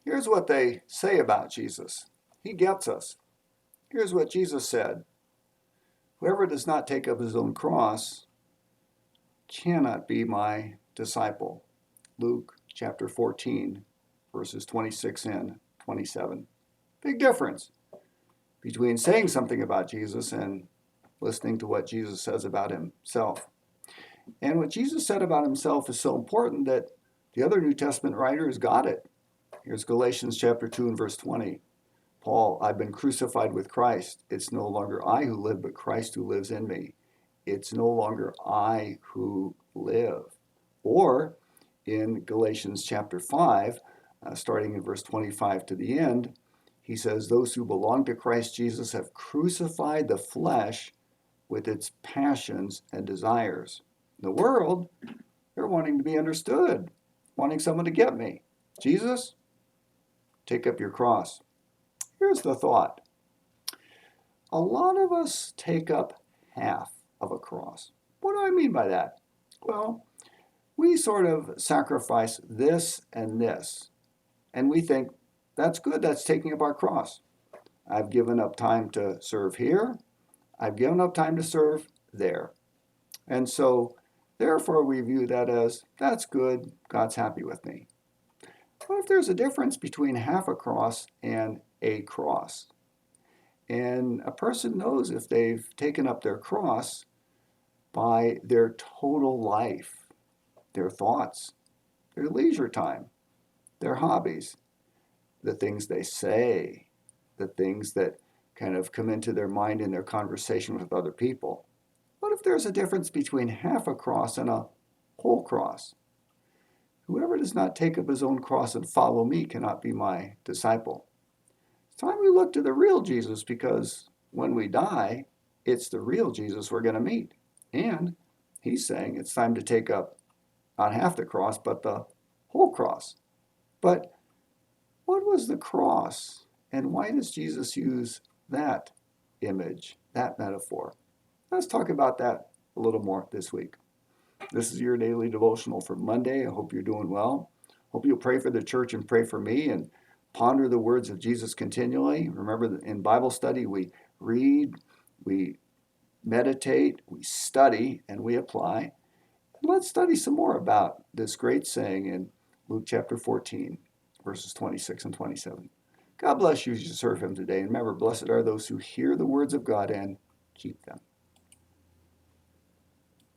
Here's what they say about Jesus. He gets us. Here's what Jesus said. Whoever does not take up his own cross cannot be my disciple. Luke chapter 14, verses 26 and 27. Big difference between saying something about Jesus and listening to what Jesus says about himself. And what Jesus said about himself is so important that the other New Testament writers got it. Here's Galatians chapter 2 and verse 20. Paul, I've been crucified with Christ. It's no longer I who live, but Christ who lives in me. It's no longer I who live. Or in Galatians chapter 5, starting in verse 25 to the end, he says, those who belong to Christ Jesus have crucified the flesh with its passions and desires. The world, they're wanting to be understood, wanting someone to get me. Jesus, take up your cross. Here's the thought. A lot of us take up half of a cross. What do I mean by that? Well, we sort of sacrifice this and this, and we think that's good, that's taking up our cross. I've given up time to serve here, I've given up time to serve there. And so, therefore, we view that as, that's good, God's happy with me. What if there's a difference between half a cross and a cross? And a person knows if they've taken up their cross by their total life, their thoughts, their leisure time, their hobbies, the things they say, the things that kind of come into their mind in their conversation with other people. What if there's a difference between half a cross and a whole cross? Whoever does not take up his own cross and follow me cannot be my disciple. It's time we look to the real Jesus, because when we die, it's the real Jesus we're going to meet. And he's saying it's time to take up not half the cross, but the whole cross. But what was the cross, and why does Jesus use that image, that metaphor? Let's talk about that a little more this week. This is your daily devotional for Monday. I hope you're doing well. Hope you'll pray for the church and pray for me and ponder the words of Jesus continually. Remember that in Bible study, we read, we meditate, we study, and we apply. Let's study some more about this great saying in Luke chapter 14, verses 26 and 27. God bless you as you serve him today. And remember, blessed are those who hear the words of God and keep them.